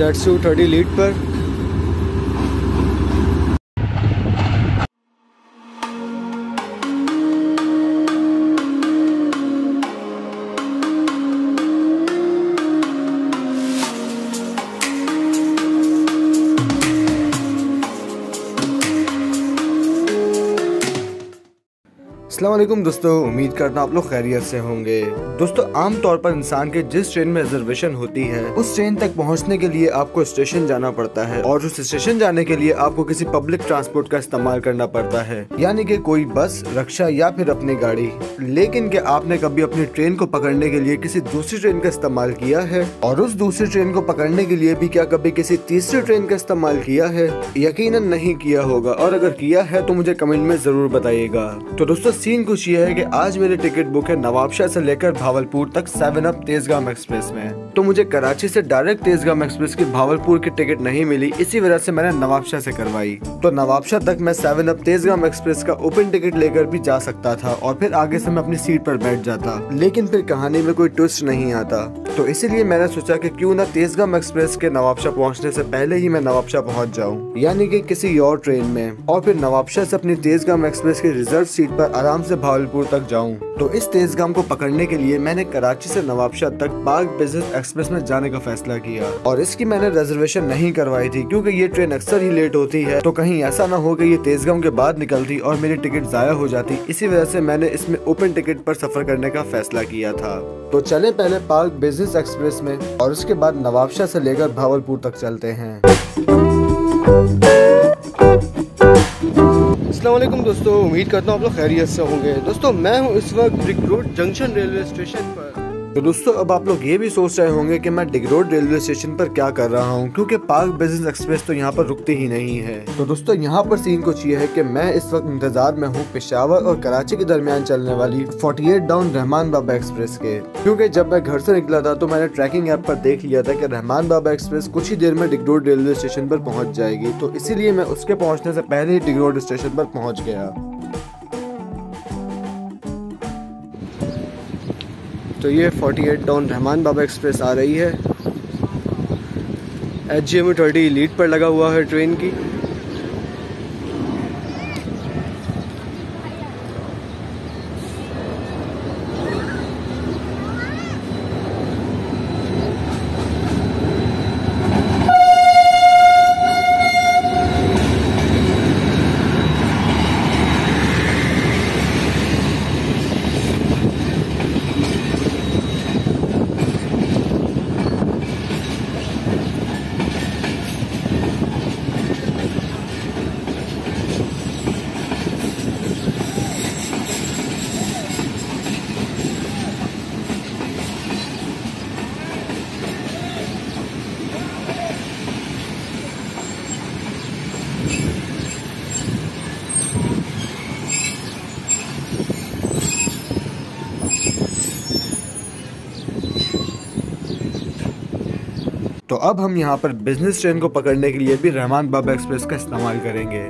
ZSU30 lead पर। अस्सलाम वालेकुम दोस्तों, उम्मीद करता हूँ आप लोग खैरियत से होंगे। दोस्तों, आमतौर पर इंसान के जिस ट्रेन में रिजर्वेशन होती है उस ट्रेन तक पहुँचने के लिए आपको स्टेशन जाना पड़ता है और उस स्टेशन जाने के लिए आपको किसी पब्लिक ट्रांसपोर्ट का इस्तेमाल करना पड़ता है, यानी कि कोई बस, रिक्शा या फिर अपनी गाड़ी। लेकिन क्या आपने कभी अपनी ट्रेन को पकड़ने के लिए किसी दूसरी ट्रेन का इस्तेमाल किया है? और उस दूसरी ट्रेन को पकड़ने के लिए भी क्या कभी किसी तीसरी ट्रेन का इस्तेमाल किया है? यकीनन नहीं किया होगा, और अगर किया है तो मुझे कमेंट में जरूर बताइएगा। तो दोस्तों, सीन कुछ ये है कि आज मेरी टिकट बुक है नवाबशाह से लेकर भावलपुर तक 7 अप तेजगाम एक्सप्रेस में। तो मुझे कराची से डायरेक्ट तेजगाम एक्सप्रेस की भावलपुर की टिकट नहीं मिली, इसी वजह से मैंने नवाबशाह से करवाई। तो नवाबशाह तक मैं 7 अप तेजगाम एक्सप्रेस का ओपन टिकट लेकर भी जा सकता था और फिर आगे से मैं अपनी सीट पर बैठ जाता, लेकिन फिर कहानी में कोई ट्विस्ट नहीं आता। तो इसीलिए मैंने सोचा कि क्यों ना तेजगाम एक्सप्रेस के नवाबशाह पहुँचने से पहले ही मैं नवाबशाह पहुँच जाऊँ, यानी कि किसी और ट्रेन में, और फिर नवाबशाह से अपनी तेजगाम एक्सप्रेस की रिजर्व सीट पर आराम से भावलपुर तक जाऊं। तो इस तेजगाम को पकड़ने के लिए मैंने कराची से नवाबशाह तक पार्क बिजनेस एक्सप्रेस में जाने का फैसला किया, और इसकी मैंने रिजर्वेशन नहीं करवाई थी क्योंकि ये ट्रेन अक्सर ही लेट होती है, तो कहीं ऐसा ना हो कि ये तेजगाम के बाद निकलती और मेरी टिकट जाया हो जाती। इसी वजह से मैंने इसमें ओपन टिकट पर सफर करने का फैसला किया था। तो चले पहले पार्क बिजनेस एक्सप्रेस में और उसके बाद नवाबशाह से लेकर भावलपुर तक चलते हैं। अस्सलाम वालेकुम दोस्तों, उम्मीद करता हूँ आप लोग खैरियत से होंगे। दोस्तों, मैं हूँ इस वक्त डिगरोड जंक्शन रेलवे स्टेशन पर। तो दोस्तों, अब आप लोग ये भी सोच रहे होंगे कि मैं डिगरोड रेलवे स्टेशन पर क्या कर रहा हूँ, क्योंकि पार्क बिजनेस एक्सप्रेस तो यहाँ पर रुकती ही नहीं है। तो दोस्तों, यहाँ पर सीन कुछ ये है कि मैं इस वक्त इंतजार में हूँ पेशावर और कराची के दरमियान चलने वाली 48 डाउन रहमान बाबा एक्सप्रेस के, क्योंकि जब मैं घर से निकला था तो मैंने ट्रैकिंग ऐप पर देख लिया था कि रहमान बाबा एक्सप्रेस कुछ ही देर में डिगरोड रेलवे स्टेशन पर पहुँच जाएगी। तो इसीलिए मैं उसके पहुँचने से पहले ही डिगरोड स्टेशन पर पहुँच गया। तो ये 48 डाउन रहमान बाबा एक्सप्रेस आ रही है। HGMU30 लीड पर लगा हुआ है ट्रेन की। तो अब हम यहाँ पर बिजनेस ट्रेन को पकड़ने के लिए भी रहमान बाबा एक्सप्रेस का इस्तेमाल करेंगे।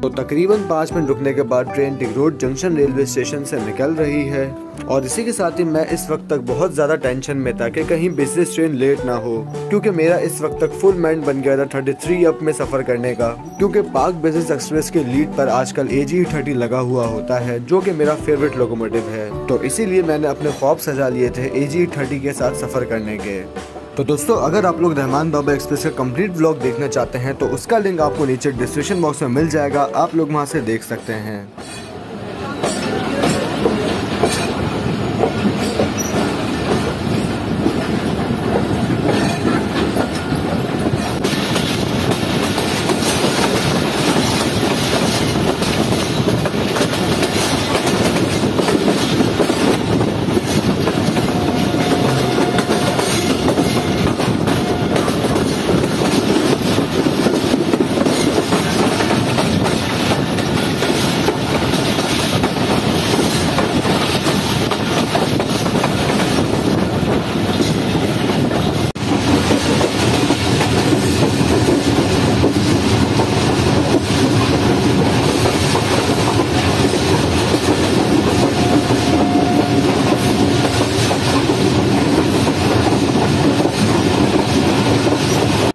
तो तकरीबन 5 मिनट रुकने के बाद ट्रेन डिगरोड जंक्शन रेलवे स्टेशन से निकल रही है, और इसी के साथ ही मैं इस वक्त तक बहुत ज़्यादा टेंशन में था कि कहीं बिजनेस ट्रेन लेट ना हो, क्योंकि मेरा इस वक्त तक फुल माइंड बन गया था 33 अप में सफ़र करने का, क्योंकि पार्क बिजनेस एक्सप्रेस के लीड पर आजकल AGE30 लगा हुआ होता है, जो कि मेरा फेवरेट लोकोमोटिव है। तो इसीलिए मैंने अपने ख्वाब सजा लिए थे AGE30 के साथ सफ़र करने के। तो दोस्तों, अगर आप लोग रहमान बाबा एक्सप्रेस का कंप्लीट व्लॉग देखना चाहते हैं तो उसका लिंक आपको नीचे डिस्क्रिप्शन बॉक्स में मिल जाएगा, आप लोग वहां से देख सकते हैं।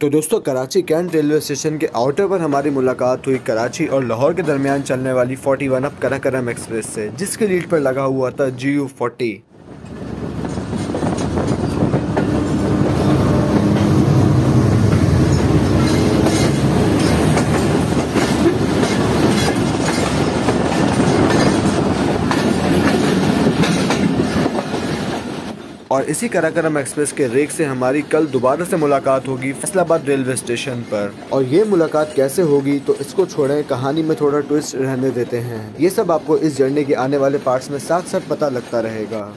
तो दोस्तों कराची कैंट रेलवे स्टेशन के आउटर पर हमारी मुलाकात हुई कराची और लाहौर के दरमियान चलने वाली 41 अप कराकरम एक्सप्रेस से, जिसके लीड पर लगा हुआ था GU40। और इसी कराकरम एक्सप्रेस के रेक से हमारी कल दोबारा से मुलाकात होगी फैसलाबाद रेलवे स्टेशन पर। और ये मुलाकात कैसे होगी तो इसको छोड़ें, कहानी में थोड़ा ट्विस्ट रहने देते हैं। ये सब आपको इस जर्नी के आने वाले पार्ट्स में साथ साथ पता लगता रहेगा।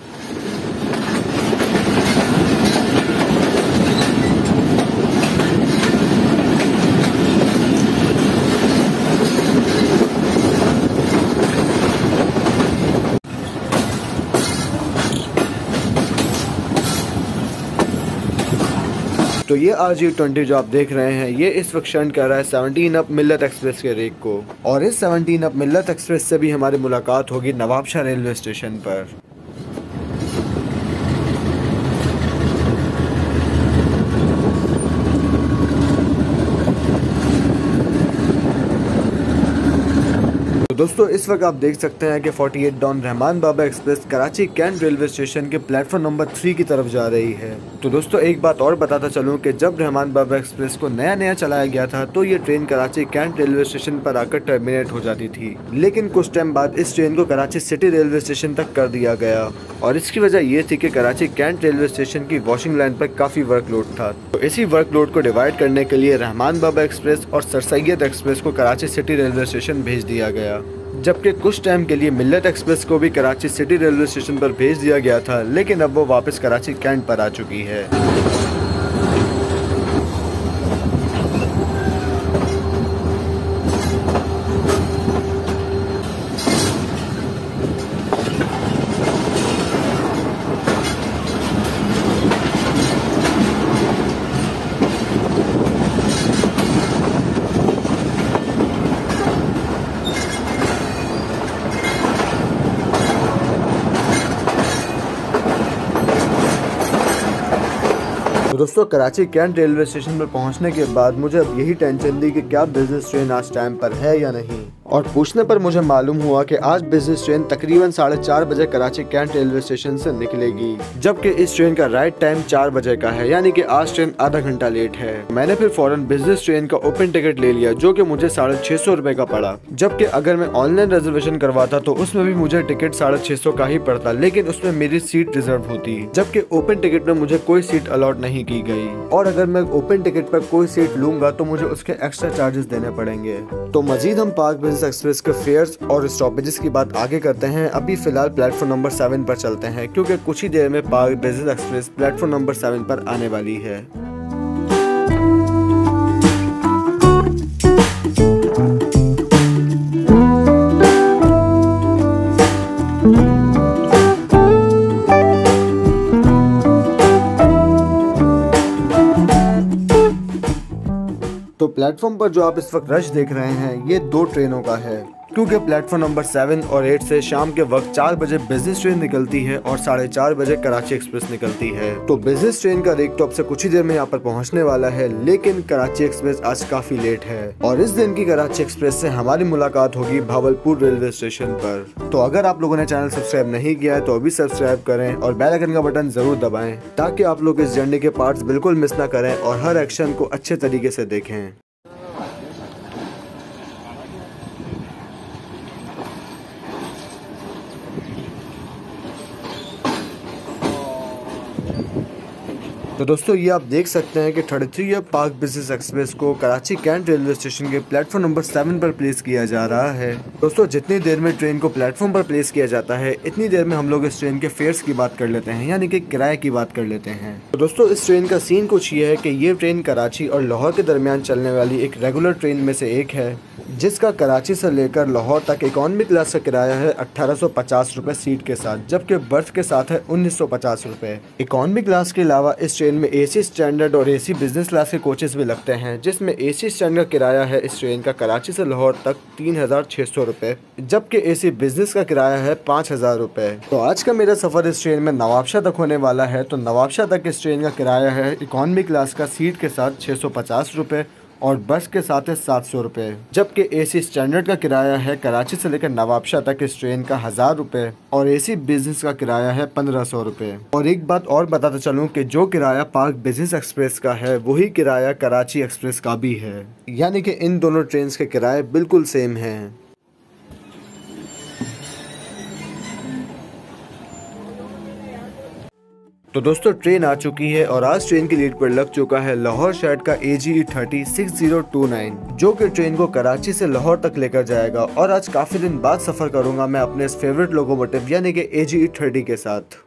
तो ये RG20 जो आप देख रहे हैं, ये इस वक्त शंट कर रहा है 17 अप मिल्लत एक्सप्रेस के रेक को। और इस 17 अप मिल्लत एक्सप्रेस से भी हमारी मुलाकात होगी नवाबशाह रेलवे स्टेशन पर। दोस्तों इस वक्त आप देख सकते हैं कि 48 down Rahman Baba express Karachi cantt railway station के प्लेटफॉर्म नंबर 3 की तरफ जा रही है। तो दोस्तों एक बात और बताता चलूं कि जब रहमान बाबा एक्सप्रेस को नया चलाया गया था तो ये train Karachi cantt railway station पर आकर टर्मिनेट हो जाती थी, लेकिन कुछ टाइम बाद इस ट्रेन को कराची सिटी रेलवे स्टेशन तक कर दिया गया। और इसकी वजह ये थी कि कराची कैंट रेलवे स्टेशन की वॉशिंग लाइन पर काफ़ी वर्कलोड था। तो इसी वर्कलोड को डिवाइड करने के लिए रहमान बाबा एक्सप्रेस और सर सैयद एक्सप्रेस को कराची सिटी रेलवे स्टेशन भेज दिया गया, जबकि कुछ टाइम के लिए मिल्लत एक्सप्रेस को भी कराची सिटी रेलवे स्टेशन पर भेज दिया गया था, लेकिन अब वो वापस कराची कैंट पर आ चुकी है। तो दोस्तों कराची कैंट रेलवे स्टेशन पर पहुंचने के बाद मुझे अब यही टेंशन थी कि क्या बिजनेस ट्रेन आज टाइम पर है या नहीं। और पूछने पर मुझे मालूम हुआ कि आज बिजनेस ट्रेन तकरीबन 4:30 बजे कराची कैंट रेलवे स्टेशन से निकलेगी, जबकि इस ट्रेन का राइट टाइम 4 बजे का है, यानी कि आज ट्रेन आधा घंटा लेट है। मैंने फिर फौरन बिजनेस ट्रेन का ओपन टिकट ले लिया, जो कि मुझे 650 रुपए का पड़ा, जबकि अगर मैं ऑनलाइन रिजर्वेशन करवाता तो उसमें भी मुझे टिकट 650 का ही पड़ता, लेकिन उसमें मेरी सीट रिजर्व होती, जबकि ओपन टिकट में मुझे कोई सीट अलॉट नहीं की गई। और अगर मैं ओपन टिकट पर कोई सीट लूंगा तो मुझे उसके एक्स्ट्रा चार्जेस देने पड़ेंगे। तो मजीद हम पाक बिजनेस एक्सप्रेस के फेयर्स और स्टॉपेजेस की बात आगे करते हैं। अभी फिलहाल प्लेटफॉर्म नंबर 7 पर चलते हैं, क्योंकि कुछ ही देर में पाक बिजनेस एक्सप्रेस प्लेटफॉर्म नंबर 7 पर आने वाली है। तो प्लेटफॉर्म पर जो आप इस वक्त रश देख रहे हैं, ये 2 ट्रेनों का है, क्योंकि प्लेटफॉर्म नंबर 7 और 8 से शाम के वक्त 4 बजे बिजनेस ट्रेन निकलती है और 4:30 बजे कराची एक्सप्रेस निकलती है। तो बिजनेस ट्रेन का रेक तो अब से कुछ ही देर में यहाँ पर पहुँचने वाला है, लेकिन कराची एक्सप्रेस आज काफी लेट है। और इस दिन की कराची एक्सप्रेस से हमारी मुलाकात होगी भावलपुर रेलवे स्टेशन पर। तो अगर आप लोगों ने चैनल सब्सक्राइब नहीं किया है तो अभी सब्सक्राइब करें और बेल आइकन का बटन जरूर दबाएं, ताकि आप लोग इस जर्नी के पार्ट्स बिल्कुल मिस ना करें और हर एक्शन को अच्छे तरीके से देखें। तो दोस्तों ये आप देख सकते हैं कि 33 अप पाक बिजनेस एक्सप्रेस को कराची कैंट रेलवे स्टेशन के प्लेटफॉर्म नंबर 7 पर प्लेस किया जा रहा है। दोस्तों जितनी देर में ट्रेन को प्लेटफॉर्म पर प्लेस किया जाता है, इतनी देर में हम लोग इस ट्रेन के फेयर्स की बात कर लेते हैं, यानी कि किराए की बात कर लेते हैं। तो दोस्तों इस ट्रेन का सीन कुछ ये है कि ये ट्रेन कराची और लाहौर के दरमियान चलने वाली एक रेगुलर ट्रेन में से एक है, जिसका कराची से लेकर लाहौर तक इकॉनमी क्लास का किराया है 1850 रुपये सीट के साथ, जबकि बर्थ के साथ है 1950 रुपये। इकॉनमी क्लास के अलावा इस ट्रेन में AC स्टैंडर्ड और AC बिजनेस क्लास के कोचेस भी लगते हैं, जिसमें AC स्टैंडर्ड किराया है इस ट्रेन का कराची से लाहौर तक 3600 रुपये, जबकि AC बिजनेस का किराया है 5000 रुपये। तो आज का मेरा सफ़र इस ट्रेन में नवाबशाह तक होने वाला है। तो नवाबशाह तक इस ट्रेन का किराया है इकॉनमी क्लास का सीट के साथ 650 रुपये और बस के साथ है 700 रुपये, जबकि AC स्टैंडर्ड का किराया है कराची से लेकर नवाबशाह तक इस ट्रेन का 1000 रुपये और AC बिजनेस का किराया है 1500 रुपये। और एक बात और बताता चलूँ कि जो किराया पाक बिजनेस एक्सप्रेस का है वही किराया कराची एक्सप्रेस का भी है, यानी कि इन दोनों ट्रेन के किराए बिल्कुल सेम हैं। तो दोस्तों ट्रेन आ चुकी है और आज ट्रेन की लीड पर लग चुका है लाहौर शहर का AGE 306029, जो कि ट्रेन को कराची से लाहौर तक लेकर जाएगा। और आज काफ़ी दिन बाद सफ़र करूंगा मैं अपने इस फेवरेट लोकोमोटिव यानी कि AGE 30 के साथ।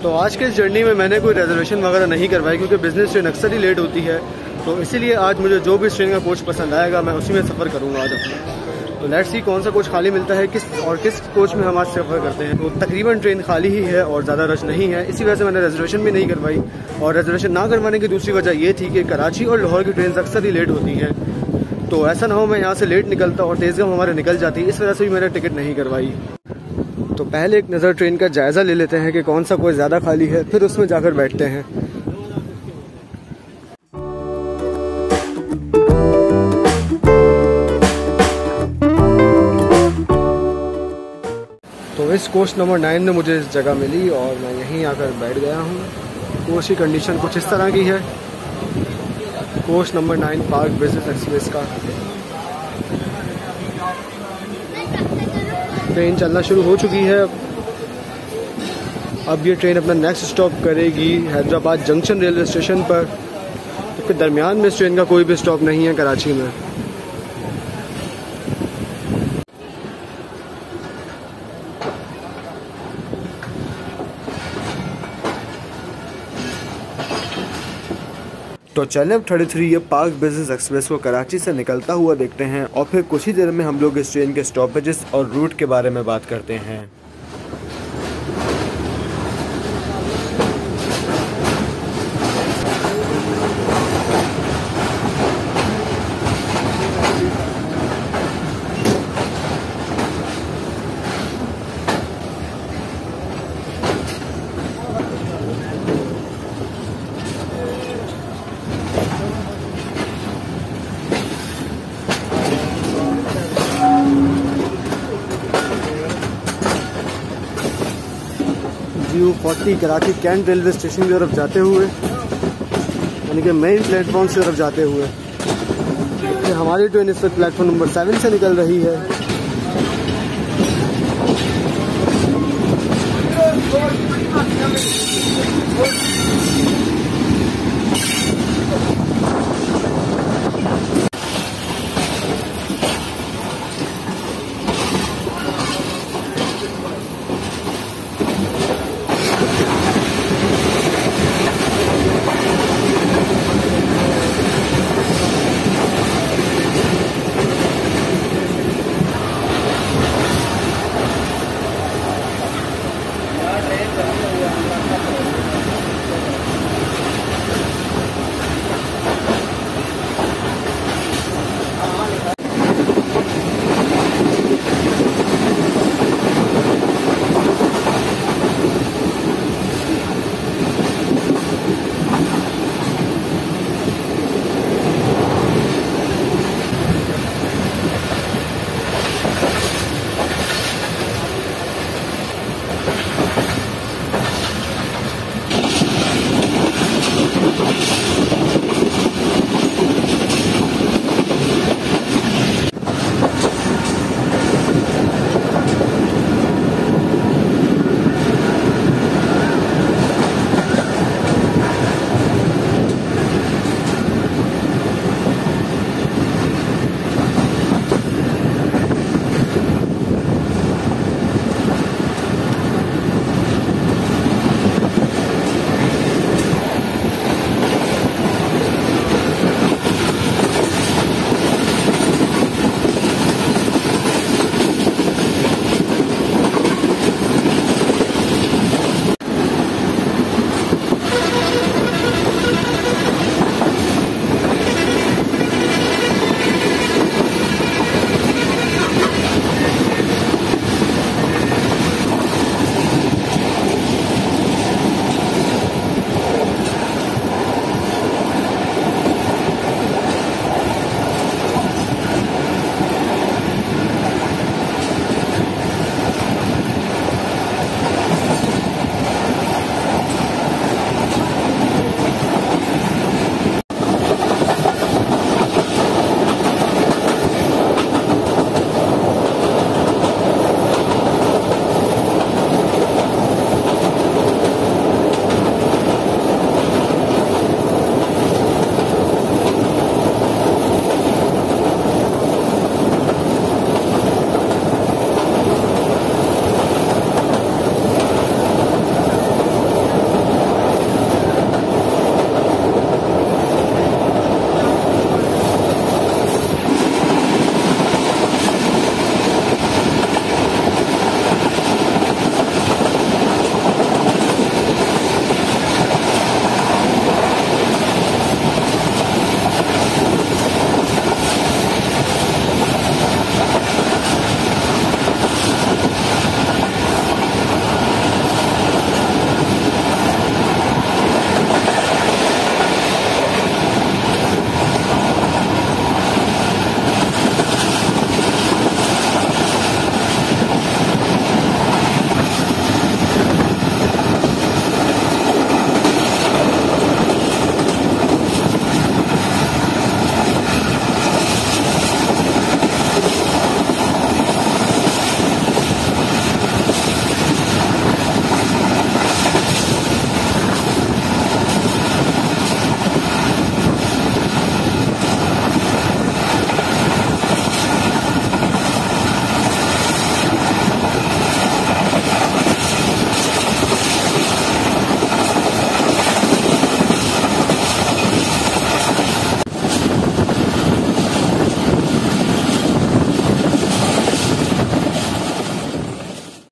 तो आज के इस जर्नी में मैंने कोई रिजर्वेशन वगैरह नहीं करवाई, क्योंकि बिजनेस ट्रेन अक्सर ही लेट होती है। तो इसीलिए आज मुझे जो भी इस ट्रेन का कोच पसंद आएगा मैं उसी में सफ़र करूँगा आज अपना। तो लेट्स सी कौन सा कोच खाली मिलता है, किस कोच में हम आज सफ़र करते हैं। तो तकरीबन ट्रेन खाली ही है और ज़्यादा रश नहीं है, इसी वजह से मैंने रिजर्वेशन भी नहीं करवाई। और रिजर्वेशन ना करवाने की दूसरी वजह ये थी कि कराची और लाहौर की ट्रेन अक्सर ही लेट होती हैं, तो ऐसा ना हो मैं यहाँ से लेट निकलता और तेज़गाम हमारे निकल जाती, इस वजह से भी मैंने टिकट नहीं करवाई। तो पहले एक नज़र ट्रेन का जायज़ा ले लेते हैं कि कौन सा कोच ज़्यादा खाली है, फिर उसमें जाकर बैठते हैं। तो इस कोच नंबर 9 में मुझे इस जगह मिली और मैं यहीं आकर बैठ गया हूँ। कोच की कंडीशन कुछ इस तरह की है। कोच नंबर 9 पाक बिजनेस एक्सप्रेस का। ट्रेन चलना शुरू हो चुकी है। अब ये ट्रेन अपना नेक्स्ट स्टॉप करेगी हैदराबाद जंक्शन रेलवे स्टेशन पर, क्योंकि दरमियान में इस ट्रेन का कोई भी स्टॉप नहीं है कराची में। तो चलें अब 33 ये पाक बिजनेस एक्सप्रेस को कराची से निकलता हुआ देखते हैं और फिर कुछ ही देर में हम लोग इस ट्रेन के स्टॉपेजेस और रूट के बारे में बात करते हैं। U40 Karachi cantt railway station की तरफ जाते हुए, यानी कि मेन प्लेटफॉर्म की तरफ जाते हुए। फिर हमारी ट्रेन इस वक्त प्लेटफॉर्म नंबर 7 से निकल रही है।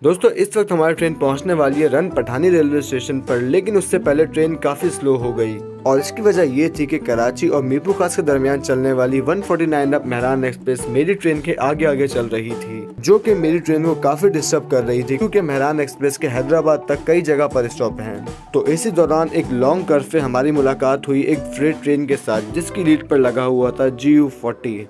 दोस्तों इस वक्त हमारी ट्रेन पहुंचने वाली है रन पठानी रेलवे स्टेशन पर, लेकिन उससे पहले ट्रेन काफी स्लो हो गई और इसकी वजह ये थी कि कराची और मीरपुर खास के दरमियान चलने वाली 149 अप मेहरान एक्सप्रेस मेरी ट्रेन के आगे आगे चल रही थी, जो कि मेरी ट्रेन को काफी डिस्टर्ब कर रही थी क्योंकि मेहरान एक्सप्रेस के हैदराबाद तक कई जगह पर स्टॉप हैं। तो इसी दौरान एक लॉन्ग कर्व पे हमारी मुलाकात हुई एक फ्रेट ट्रेन के साथ जिसकी लीड पर लगा हुआ था GU40।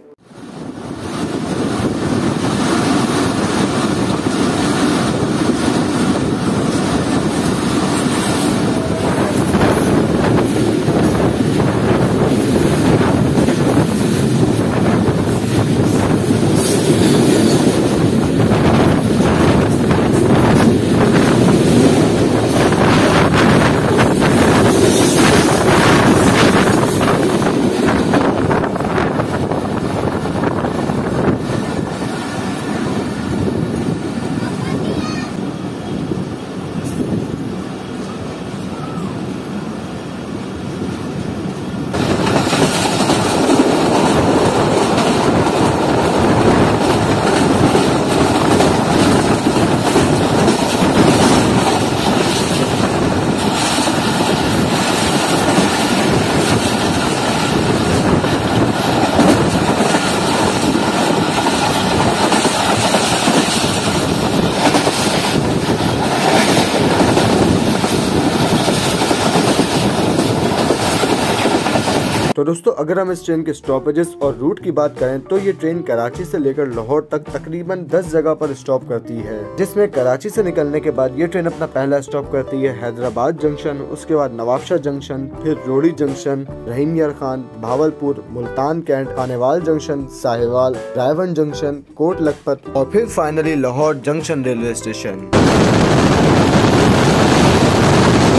तो दोस्तों अगर हम इस ट्रेन के स्टॉपेजेस और रूट की बात करें तो ये ट्रेन कराची से लेकर लाहौर तक तकरीबन 10 जगह पर स्टॉप करती है, जिसमें कराची से निकलने के बाद ये ट्रेन अपना पहला स्टॉप करती है हैदराबाद जंक्शन, उसके बाद नवाबशाह जंक्शन, फिर रोड़ी जंक्शन, रहीम यार Khan, Bahawalpur, Multan cantt, Khanewal junction, Sahiwal, रायवन junction, coat Lakhpat और फिर finally Lahore junction railway station.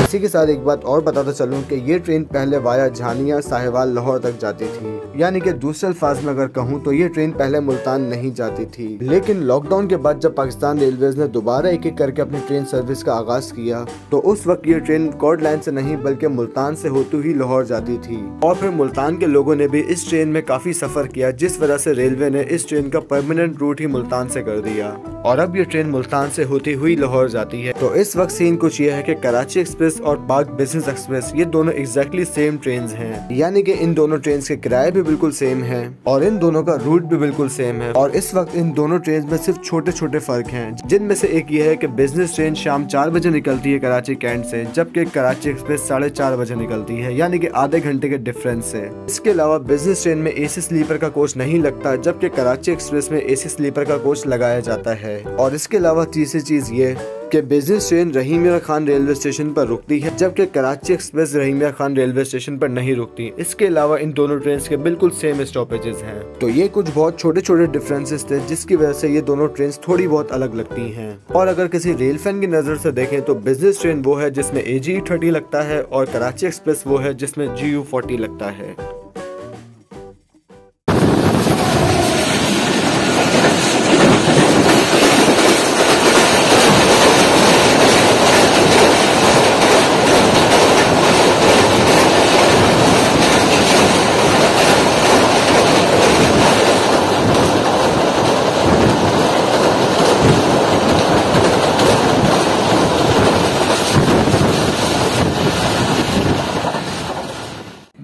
इसी के साथ एक बात और बताता चलूं कि ये ट्रेन पहले वाया झानिया साहिवाल लाहौर तक जाती थी, यानी कि दूसरे अल्फाज में अगर कहूं तो ये ट्रेन पहले मुल्तान नहीं जाती थी, लेकिन लॉकडाउन के बाद जब पाकिस्तान रेलवेज ने दोबारा एक एक करके अपनी ट्रेन सर्विस का आगाज किया तो उस वक्त ये ट्रेन कॉर्ड लाइन से नहीं बल्कि मुल्तान से होती हुई लाहौर जाती थी और फिर मुल्तान के लोगों ने भी इस ट्रेन में काफी सफर किया, जिस वजह से रेलवे ने इस ट्रेन का परमानेंट रूट ही मुल्तान से कर दिया और अब ये ट्रेन मुल्तान से होती हुई लाहौर जाती है। तो इस वक्त सीन कुछ ये है कि कराची एक्सप्रेस और पाक बिजनेस एक्सप्रेस ये दोनों एग्जैक्टली सेम ट्रेन्स हैं, यानी कि इन दोनों ट्रेन्स के किराए भी बिल्कुल सेम हैं और इन दोनों का रूट भी बिल्कुल सेम है। और इस वक्त इन दोनों ट्रेन्स में सिर्फ छोटे छोटे फर्क हैं, जिनमें से एक ये है कि बिजनेस ट्रेन शाम 4 बजे निकलती है कराची कैंट से, जबकि कराची एक्सप्रेस 4:30 बजे निकलती है, यानी कि आधे घंटे के डिफरेंस है। इसके अलावा बिजनेस ट्रेन में AC स्लीपर का कोच नहीं लगता, जबकि कराची एक्सप्रेस में AC स्लीपर का कोच लगाया जाता है। और इसके अलावा तीसरी चीज ये कि बिजनेस ट्रेन रहीम यार खान रेलवे स्टेशन पर रुकती है, जबकि कराची एक्सप्रेस रहीम यार खान रेलवे स्टेशन पर नहीं रुकती। इसके अलावा इन दोनों ट्रेन के बिल्कुल सेम स्टॉपेजेस हैं। तो ये कुछ बहुत छोटे छोटे डिफरेंसेस थे जिसकी वजह से ये दोनों ट्रेन थोड़ी बहुत अलग लगती हैं। और अगर किसी रेल फैन की नजर से देखें तो बिजनेस ट्रेन वो है जिसमें AGE30 लगता है और कराची एक्सप्रेस वो है जिसमें GU40 लगता है।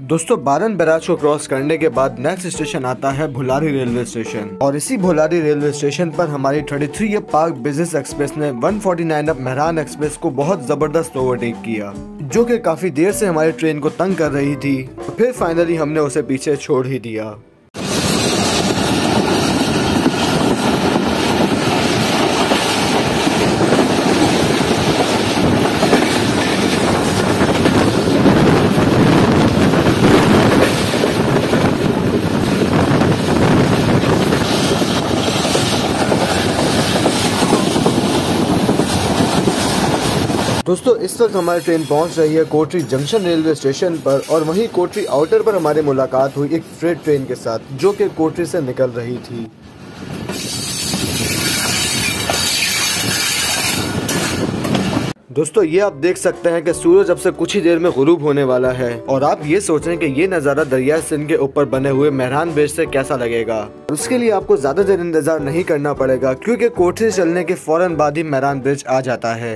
दोस्तों बारन बैराज को क्रॉस करने के बाद नेक्स्ट स्टेशन आता है भुलारी रेलवे स्टेशन और इसी भुलारी रेलवे स्टेशन पर हमारी 33 पाक बिजनेस एक्सप्रेस ने 149 अप मेहरान एक्सप्रेस को बहुत जबरदस्त ओवरटेक किया, जो कि काफी देर से हमारी ट्रेन को तंग कर रही थी। फिर फाइनली हमने उसे पीछे छोड़ ही दिया। दोस्तों इस वक्त हमारी ट्रेन पहुंच रही है कोटरी जंक्शन रेलवे स्टेशन पर और वहीं कोटरी आउटर पर हमारी मुलाकात हुई एक फ्रेट ट्रेन के साथ जो कि कोटरी से निकल रही थी। दोस्तों ये आप देख सकते हैं कि सूरज अब से कुछ ही देर में गुरूब होने वाला है और आप ये सोच रहे हैं कि ये नज़ारा दरिया सिंध के ऊपर बने हुए मेहरान ब्रिज से कैसा लगेगा। उसके लिए आपको ज्यादा देर इंतजार नहीं करना पड़ेगा क्योंकि कोठी से चलने के फौरन बाद ही मेहरान ब्रिज आ जाता है।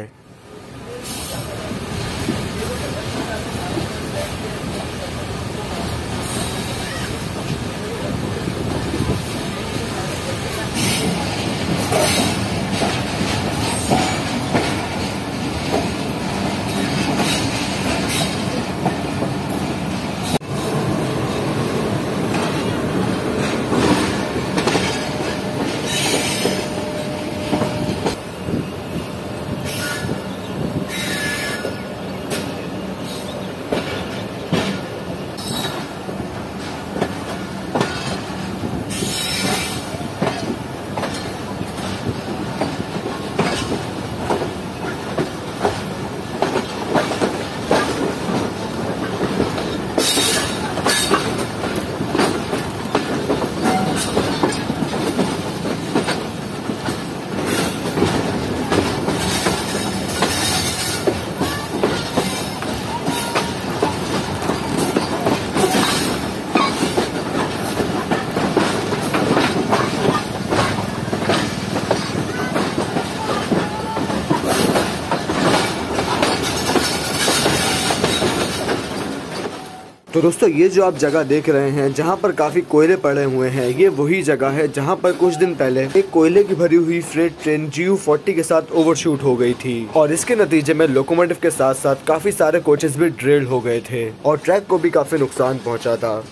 तो दोस्तों ये जो आप जगह देख रहे हैं जहाँ पर काफी कोयले पड़े हुए हैं, ये वही जगह है जहाँ पर कुछ दिन पहले एक कोयले की भरी हुई फ्रेट ट्रेन GU40 के साथ ओवरशूट हो गई थी और इसके नतीजे में लोकोमोटिव के साथ साथ काफी सारे कोचेस भी ड्रिल हो गए थे और ट्रैक को भी काफी नुकसान पहुंचा था।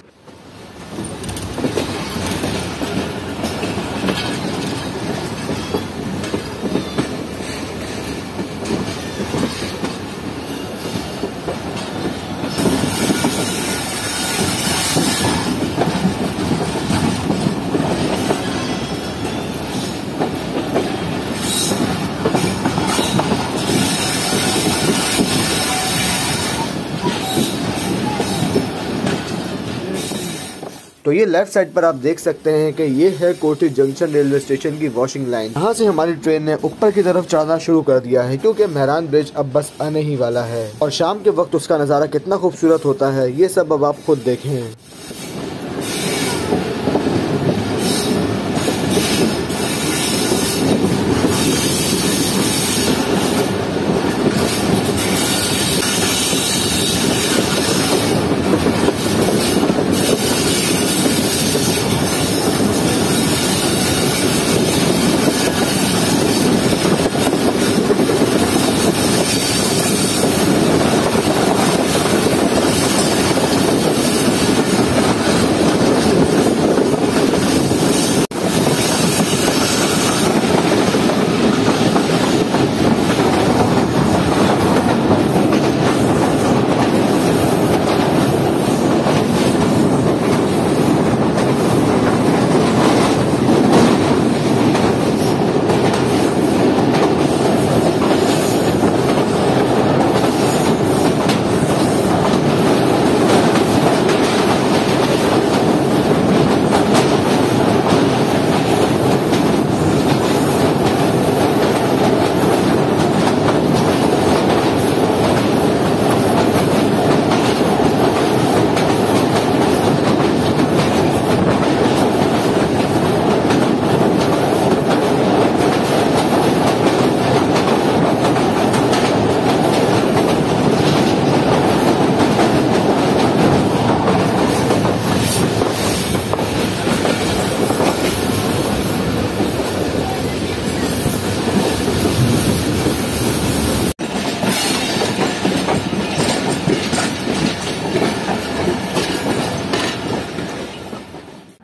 तो ये लेफ्ट साइड पर आप देख सकते हैं कि ये है कोठी जंक्शन रेलवे स्टेशन की वॉशिंग लाइन। यहाँ से हमारी ट्रेन ने ऊपर की तरफ चढ़ना शुरू कर दिया है क्योंकि मेहरान ब्रिज अब बस आने ही वाला है और शाम के वक्त उसका नज़ारा कितना खूबसूरत होता है ये सब अब आप खुद देखें।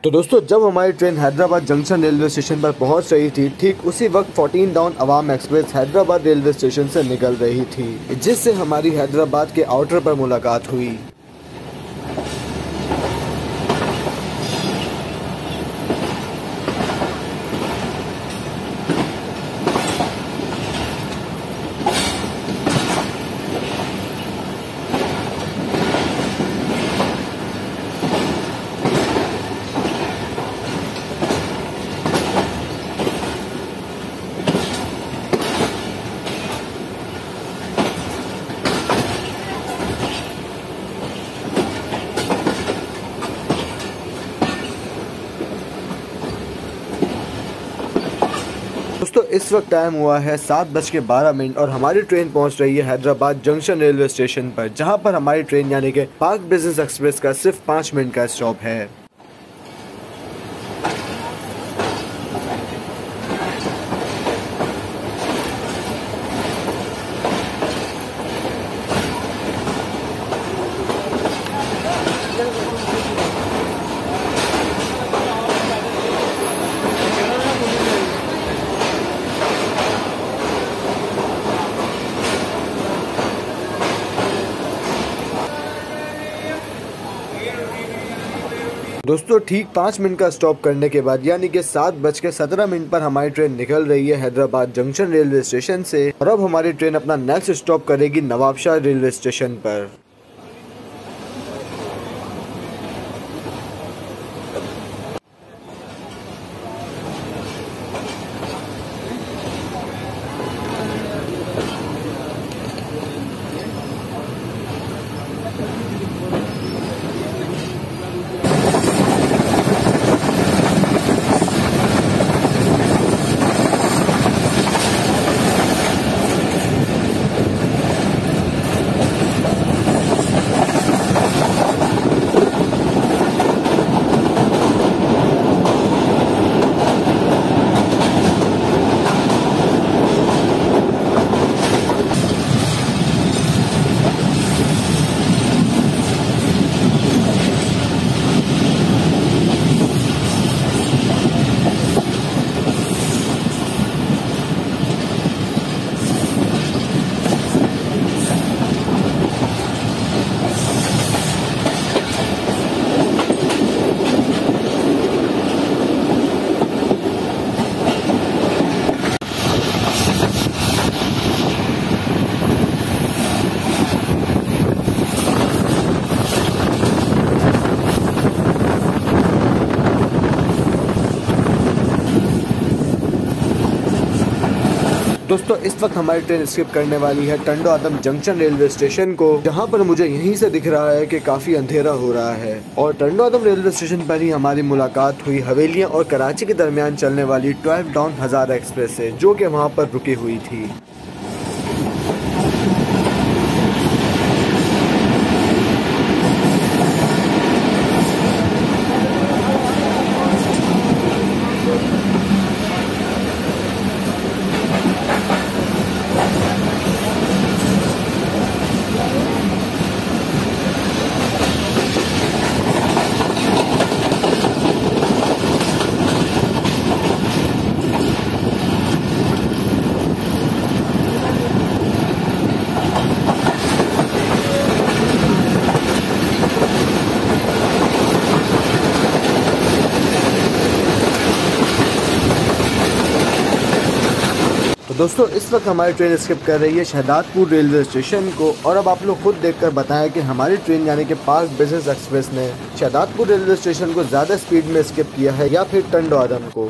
तो दोस्तों जब हमारी train Hyderabad junction railway station पर पहुंच रही थी, ठीक उसी वक्त 14 डाउन अवाम एक्सप्रेस हैदराबाद रेलवे स्टेशन से निकल रही थी, जिससे हमारी हैदराबाद के आउटर पर मुलाकात हुई। दोस्तों इस वक्त टाइम हुआ है 7:12 और हमारी ट्रेन पहुंच रही है हैदराबाद जंक्शन रेलवे स्टेशन पर, जहां पर हमारी ट्रेन यानी कि पार्क बिजनेस एक्सप्रेस का सिर्फ 5 मिनट का स्टॉप है। दोस्तों ठीक 5 मिनट का स्टॉप करने के बाद यानी कि 7:17 पर हमारी ट्रेन निकल रही है हैदराबाद जंक्शन रेलवे स्टेशन से और अब हमारी ट्रेन अपना नेक्स्ट स्टॉप करेगी नवाबशाह रेलवे स्टेशन पर। दोस्तों इस वक्त हमारी ट्रेन स्किप करने वाली है टंडो आदम जंक्शन रेलवे स्टेशन को, जहां पर मुझे यहीं से दिख रहा है कि काफी अंधेरा हो रहा है। और टंडो आदम रेलवे स्टेशन पर ही हमारी मुलाकात हुई हवेलियां और कराची के दरमियान चलने वाली 12 डाउन हजारा एक्सप्रेस से, जो कि वहां पर रुकी हुई थी। तो दोस्तों इस वक्त हमारी ट्रेन स्किप कर रही है शहदादपुर रेलवे स्टेशन को, और अब आप लोग खुद देखकर बताएं कि हमारी ट्रेन यानी कि पार्क बिजनेस एक्सप्रेस ने शहदादपुर रेलवे स्टेशन को ज़्यादा स्पीड में स्किप किया है या फिर टंडो आदम को।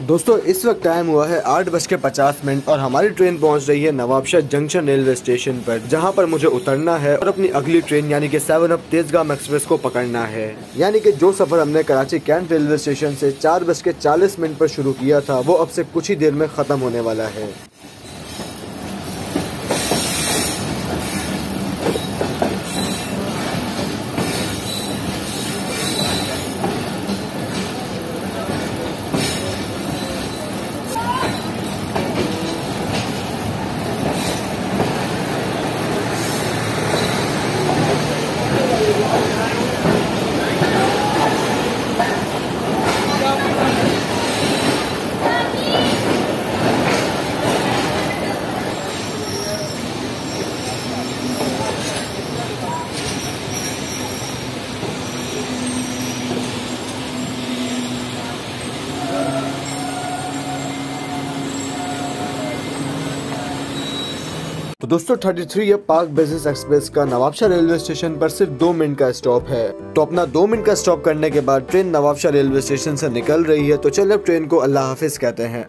दोस्तों इस वक्त टाइम हुआ है 8:50 और हमारी ट्रेन पहुंच रही है नवाबशाह जंक्शन रेलवे स्टेशन पर, जहां पर मुझे उतरना है और अपनी अगली ट्रेन यानी कि 7 अप तेजगाम एक्सप्रेस को पकड़ना है। यानी कि जो सफर हमने कराची कैंट रेलवे स्टेशन से 4:40 पर शुरू किया था, वो अब से कुछ ही देर में खत्म होने वाला है। दोस्तों 33 या पार्क बिजनेस एक्सप्रेस का नवाबशाह रेलवे स्टेशन पर सिर्फ 2 मिनट का स्टॉप है। तो अपना 2 मिनट का स्टॉप करने के बाद ट्रेन नवाबशाह रेलवे स्टेशन से निकल रही है। तो चलिए अब ट्रेन को अल्लाह हाफिज कहते हैं।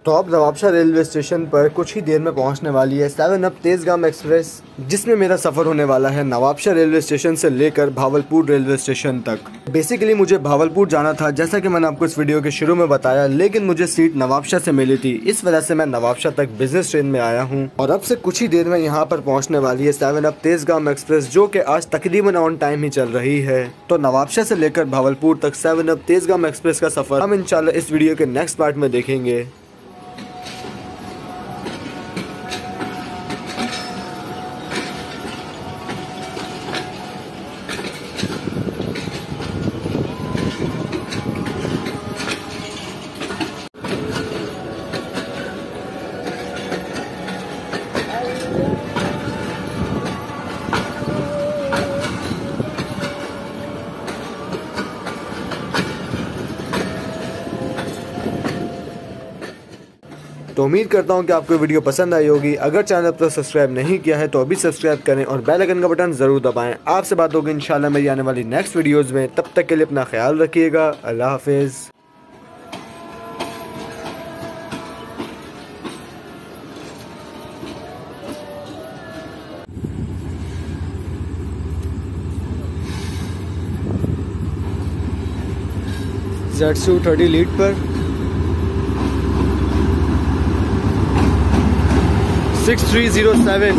तो अब नवाबशाह रेलवे स्टेशन पर कुछ ही देर में पहुंचने वाली है 7 अप तेजगाम एक्सप्रेस, जिसमें मेरा सफ़र होने वाला है नवाबशाह रेलवे स्टेशन से लेकर भावलपुर रेलवे स्टेशन तक। बेसिकली मुझे भावलपुर जाना था, जैसा कि मैंने आपको इस वीडियो के शुरू में बताया, लेकिन मुझे सीट नवाबशाह से मिली थी, इस वजह से मैं नवाबशाह तक बिजनेस ट्रेन में आया हूँ। और अब से कुछ ही देर में यहाँ पर पहुँचने वाली है 7 अप तेजगाम एक्सप्रेस, जो कि आज तकरीबन ऑन टाइम ही चल रही है। तो नवाबशाह से लेकर भावलपुर तक 7 अप तेजगाम एक्सप्रेस का सफ़र हम इंशाल्लाह इस वीडियो के नेक्स्ट पार्ट में देखेंगे। तो उम्मीद करता हूँ कि आपको वीडियो पसंद आई होगी। अगर चैनल पर सब्सक्राइब नहीं किया है तो अभी सब्सक्राइब करें और बेल आइकन का बटन ज़रूर दबाएं। आपसे बात होगी इंशाल्लाह मेरी आने वाली नेक्स्ट वीडियोज़ में। तब तक के लिए अपना ख्याल रखिएगा। अल्लाह हाफिज़। Z230 लीड पर 6307